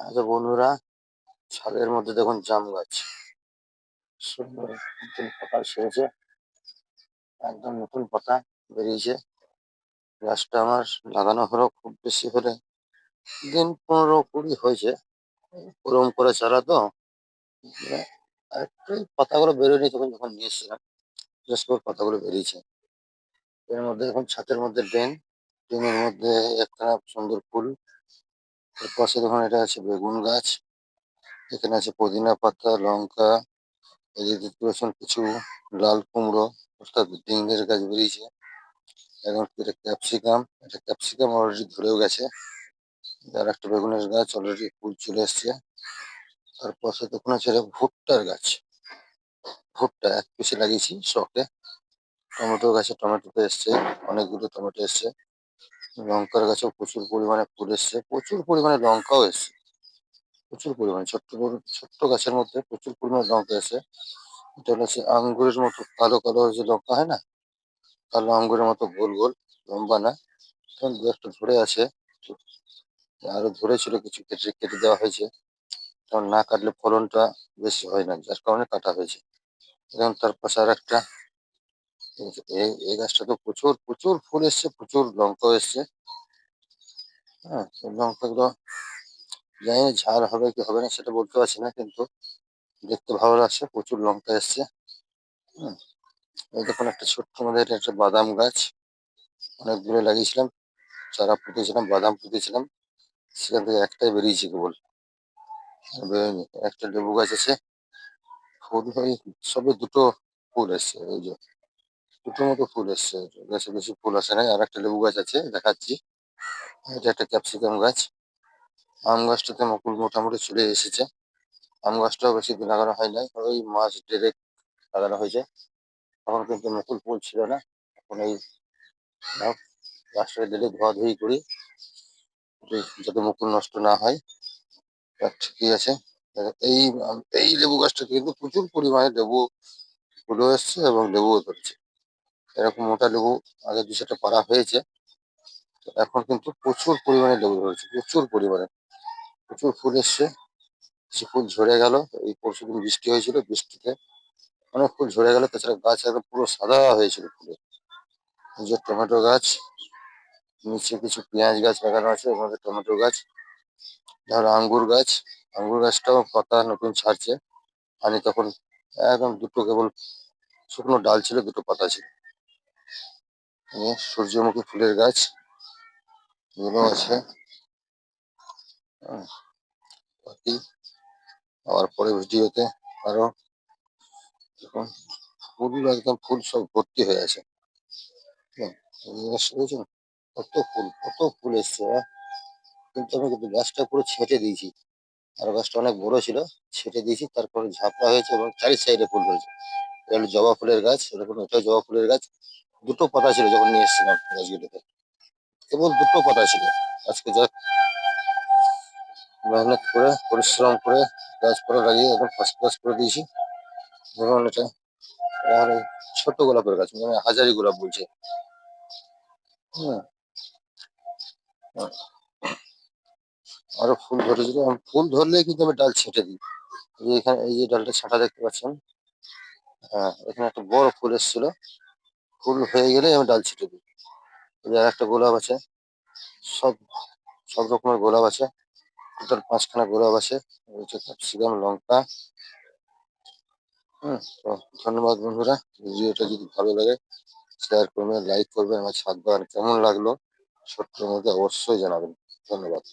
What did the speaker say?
আচ্ছা বন্ধুরা, ছাদের মধ্যে দেখুন জাম গাছ সুন্দর নতুন পাতা ছেড়েছে। একদম নতুন পাতা বেরিয়েছে। গাছটা আমার লাগানো হলো খুব বেশি হলে দিন 15-20 হয়েছে। ওরম করে চারা তো, আর একটু পাতাগুলো বেরোয়নি তখন যখন নিয়ে এসেছিলাম, জাস্ট করে পাতাগুলো বেরিয়েছে। এর মধ্যে এখন ছাদের মধ্যে ড্রেনের মধ্যে একটা সুন্দর ফুল। এর পাশে দেখুন এটা আছে বেগুন গাছ, এখানে আছে পুদিনা পাতা, লঙ্কা, এই যে দেখতে পাচ্ছেন কিছু লাল কুমড়ো, অর্থাৎ ডিঙ্গের গাছ বেরিয়েছে। এখন এটা ক্যাপসিকাম, এটা ক্যাপসিকাম অলরেডি ধরেও গেছে। আর একটা বেগুনের গাছ অলরেডি ফুল চলে এসছে। তার পাশে দেখুন আছে এটা ভুট্টার গাছ। ভুট্টা এক পিসে লাগিয়েছি শখে। টমেটো গাছে টমেটোতে এসছে, অনেকগুলো টমেটো এসছে। লঙ্কার গাছেও প্রচুর পরিমাণে ফুল এসছে, প্রচুর পরিমাণে লঙ্কাও এসছে। প্রচুর পরিমাণে ছোট্ট গাছের মধ্যে প্রচুর পরিমাণে লঙ্কা এসে। এটা হচ্ছে আঙ্গুরের মতো কালো কালো যে লঙ্কা হয় না, কালো আঙ্গুরের মতো গোল গোল, লম্বা না। এখন দু একটা ধরে আছে, আরো ধরেছিল, কিছু কেটে কেটে দেওয়া হয়েছে। কারণ না কাটলে ফলনটা বেশি হয় না, যার কারণে কাটা হয়েছে। এবং তার পাশে আর একটা, এই গাছটা তো প্রচুর প্রচুর ফুল এসছে, প্রচুর লঙ্কাও এসছে। হ্যাঁ, তো লঙ্কাগুলো জানি না ঝাল হবে কি হবে না সেটা বলতে পারছি না, কিন্তু দেখতে ভালো লাগছে, প্রচুর লঙ্কা এসছে। হম, এই দেখুন একটা ছোট্ট আমাদের একটা বাদাম গাছ, অনেকগুলো লাগিয়েছিলাম, চারা পুঁতেছিলাম, বাদাম পুঁতেছিলাম, সেখান থেকে একটাই বেরিয়েছে কেবল, আর বেরোয়নি। একটা লেবু গাছ আছে, ফুল হয়ে সবে দুটো ফুল এসছে, এই যে দুটোর মতো ফুল এসছে, গাছে বেশি ফুল আসে নাই। আর একটা লেবু গাছ আছে দেখাচ্ছি, এটা একটা ক্যাপসিকাম গাছ। আম গাছটাতে মুকুল মোটামুটি চলে এসেছে। আম গাছটাও বেশি দিন লাগানো হয় নাই, ওই মাস দেড়েক লাগানো হয়েছে। তখন কিন্তু মুকুল ফুল ছিল না। এখন এই সব গাছটাকে দিলে ধোয়াধুয়ি করি, যাতে মুকুল নষ্ট না হয়। তা ঠিকই আছে। এই এই লেবু গাছটা কিন্তু প্রচুর পরিমাণে লেবু ফুলও এসছে এবং লেবুও ধরেছে। এরকম মোটা লেবু আগে 2-3টা পাড়া হয়েছে, তো এখন কিন্তু প্রচুর পরিমাণে লেবু ধরেছে, প্রচুর পরিমাণে, প্রচুর ফুল এসছে। কিছু ফুল ঝরে গেল, এই পরশুদিন বৃষ্টি হয়েছিল, বৃষ্টিতে অনেক ফুল ঝরে গেল। তাছাড়া গাছ একদম পুরো সাদা হয়েছিল ফুলে। এই যে টমেটো গাছ, নিচে কিছু পেঁয়াজ গাছ লাগানো আছে, এর মধ্যে টমেটো গাছ। ধর আঙ্গুর গাছ, আঙ্গুর গাছটাও পাতা নতুন ছাড়ছে। আমি তখন একদম দুটো কেবল শুকনো ডাল ছিল, দুটো পাতা ছিল। সূর্যমুখী ফুলের গাছ এগুলো আছে। আহ, বাকি আবার পরে ভিডিওতে আরো দেখুন, ফুল একদম ফুল সব ভর্তি হয়ে আছে। এই গাছটা দেখছেন, কত ফুল, কত ফুল এসছে। কিন্তু আমি কিন্তু গাছটা পুরো ছেঁটে দিয়েছি, আর গাছটা অনেক বড় ছিল, ছেঁটে দিয়েছি, তারপরে ঝাপড়া হয়েছে এবং চারি সাইডে ফুল হয়েছে। এটা হলো জবা ফুলের গাছ, এরকম এটাও জবা ফুলের গাছ। দুটো পাতা ছিল যখন নিয়ে এসেছিলাম গাছগুলোতে, কেবল দুটো পাতা ছিল। আজকে যা মেহনত করে পরিশ্রম করে গাছপালা লাগিয়ে একদম ফার্স্ট ক্লাস করে দিয়েছি। যেমন এটা আর এই ছোট গোলাপের গাছ, মানে হাজারি গোলাপ বলছে। হ্যাঁ, আরো ফুল ধরেছিল, ফুল ধরলে কিন্তু আমি ডাল ছেঁটে দিই। এই যে এখানে এই যে ডালটা ছাঁটা দেখতে পাচ্ছেন, হ্যাঁ এখানে একটা বড় ফুল এসেছিল, ফুল হয়ে গেলে আমি ডাল ছেঁটে দিই। এই যে আর একটা গোলাপ আছে, সব সব রকমের গোলাপ আছে, টোটাল 5খানা গোলাপ আছে। এই হচ্ছে ক্যাপসিকাম, লঙ্কা। তো ধন্যবাদ বন্ধুরা, ভিডিওটা যদি ভালো লাগে শেয়ার করবেন, লাইক করবেন, আমার ছাদ বাগান কেমন লাগলো ছোট্টর মধ্যে অবশ্যই জানাবেন। ধন্যবাদ।